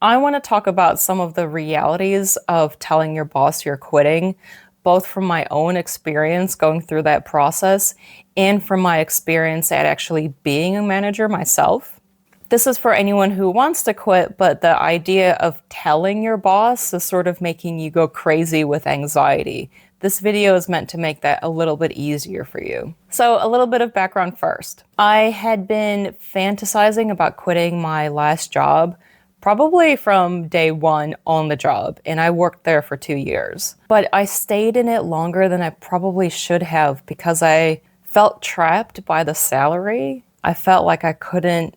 I want to talk about some of the realities of telling your boss you're quitting, both from my own experience going through that process and from my experience at actually being a manager myself. This is for anyone who wants to quit, but the idea of telling your boss is sort of making you go crazy with anxiety. This video is meant to make that a little bit easier for you. So, a little bit of background first. I had been fantasizing about quitting my last job probably from day one on the job, and I worked there for 2 years. But I stayed in it longer than I probably should have because I felt trapped by the salary. I felt like I couldn't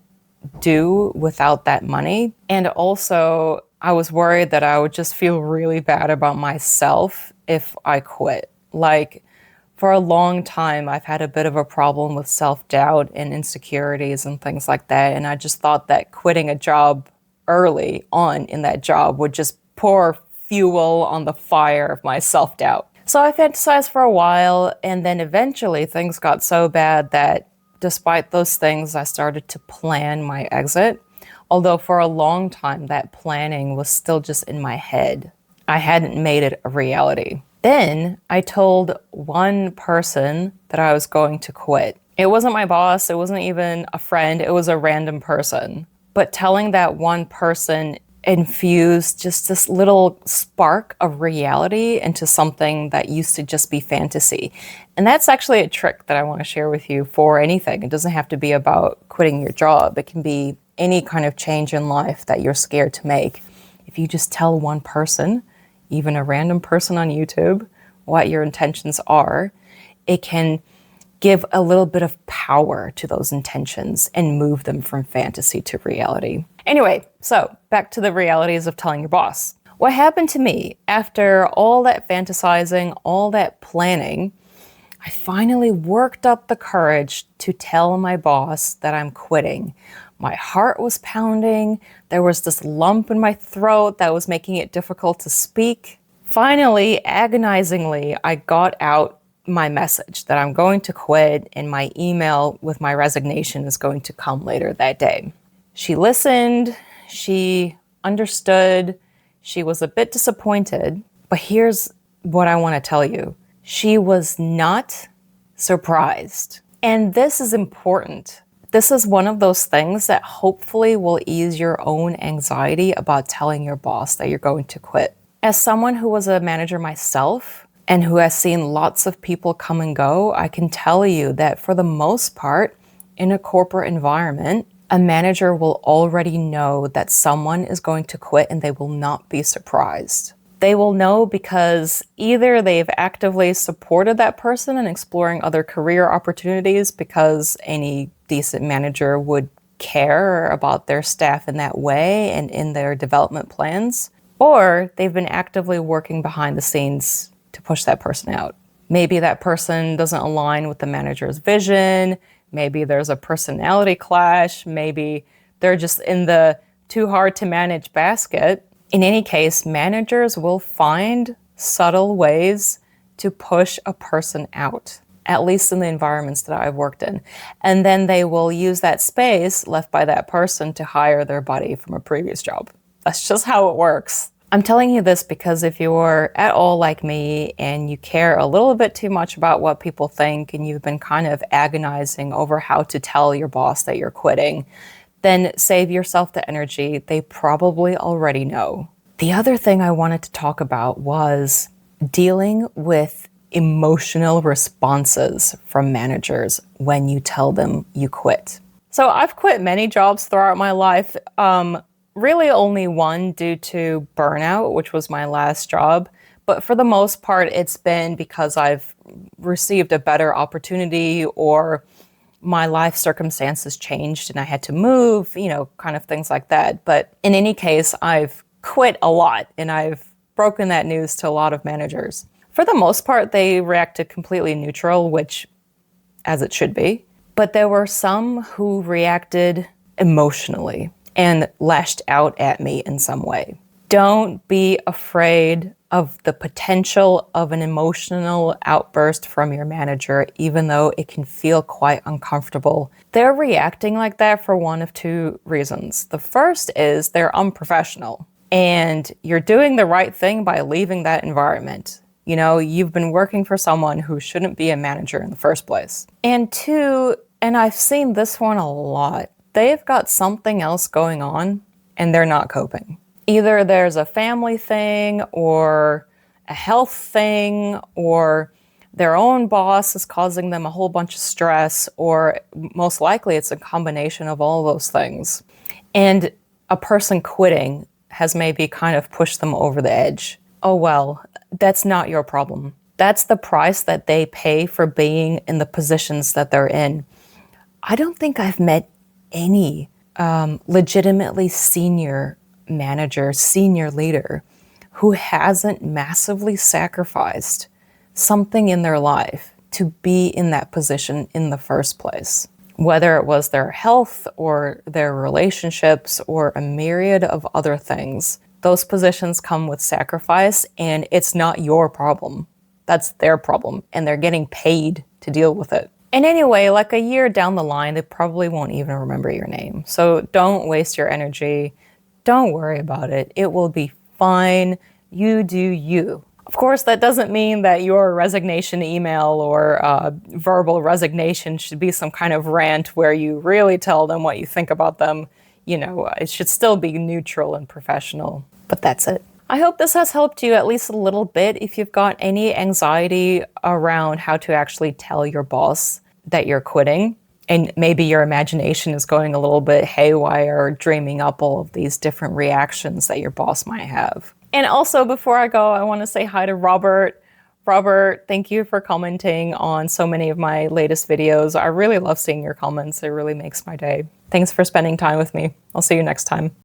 do without that money. And also, I was worried that I would just feel really bad about myself if I quit. Like, for a long time, I've had a bit of a problem with self-doubt and insecurities and things like that. And I just thought that quitting a job early on in that job would just pour fuel on the fire of my self-doubt. So I fantasized for a while, and then eventually things got so bad that despite those things, I started to plan my exit. Although for a long time, that planning was still just in my head. I hadn't made it a reality. Then I told one person that I was going to quit. It wasn't my boss, it wasn't even a friend, it was a random person. But telling that one person infused just this little spark of reality into something that used to just be fantasy. And that's actually a trick that I want to share with you for anything. It doesn't have to be about quitting your job. It can be any kind of change in life that you're scared to make. If you just tell one person, even a random person on YouTube, what your intentions are, it can give a little bit of power to those intentions and move them from fantasy to reality. Anyway, so back to the realities of telling your boss. What happened to me after all that fantasizing, all that planning, I finally worked up the courage to tell my boss that I'm quitting. My heart was pounding. There was this lump in my throat that was making it difficult to speak. Finally, agonizingly, I got out my message that I'm going to quit, and my email with my resignation is going to come later that day. She listened, she understood, she was a bit disappointed, but here's what I want to tell you. She was not surprised. And this is important. This is one of those things that hopefully will ease your own anxiety about telling your boss that you're going to quit. As someone who was a manager myself, and who has seen lots of people come and go, I can tell you that for the most part, in a corporate environment, a manager will already know that someone is going to quit and they will not be surprised. They will know because either they've actively supported that person in exploring other career opportunities because any decent manager would care about their staff in that way and in their development plans, or they've been actively working behind the scenes to push that person out. Maybe that person doesn't align with the manager's vision. Maybe there's a personality clash. Maybe they're just in the too hard to manage basket. In any case, managers will find subtle ways to push a person out, at least in the environments that I've worked in. And then they will use that space left by that person to hire their buddy from a previous job. That's just how it works. I'm telling you this because if you're at all like me and you care a little bit too much about what people think and you've been kind of agonizing over how to tell your boss that you're quitting, then save yourself the energy. They probably already know. The other thing I wanted to talk about was dealing with emotional responses from managers when you tell them you quit. So I've quit many jobs throughout my life. Really only one due to burnout, which was my last job. But for the most part, it's been because I've received a better opportunity or my life circumstances changed and I had to move, kind of things like that. But in any case, I've quit a lot and I've broken that news to a lot of managers. For the most part, they reacted completely neutral, which as it should be. But there were some who reacted emotionally and lashed out at me in some way. Don't be afraid of the potential of an emotional outburst from your manager, even though it can feel quite uncomfortable. They're reacting like that for one of two reasons. The first is they're unprofessional, and you're doing the right thing by leaving that environment. You know, you've been working for someone who shouldn't be a manager in the first place. And two, and I've seen this one a lot, they've got something else going on and they're not coping. Either there's a family thing or a health thing, or their own boss is causing them a whole bunch of stress, or most likely it's a combination of all those things. And a person quitting has maybe kind of pushed them over the edge. Oh well, that's not your problem. That's the price that they pay for being in the positions that they're in. I don't think I've met any legitimately senior manager, senior leader who hasn't massively sacrificed something in their life to be in that position in the first place. Whether it was their health or their relationships or a myriad of other things, those positions come with sacrifice, and it's not your problem. That's their problem, and they're getting paid to deal with it. And anyway, like a year down the line, they probably won't even remember your name. So don't waste your energy. Don't worry about it. It will be fine. You do you. Of course, that doesn't mean that your resignation email or verbal resignation should be some kind of rant where you really tell them what you think about them. You know, it should still be neutral and professional. But that's it. I hope this has helped you at least a little bit if you've got any anxiety around how to actually tell your boss that you're quitting. And maybe your imagination is going a little bit haywire, dreaming up all of these different reactions that your boss might have. And also, before I go, I want to say hi to Robert. Robert, thank you for commenting on so many of my latest videos. I really love seeing your comments. It really makes my day. Thanks for spending time with me. I'll see you next time.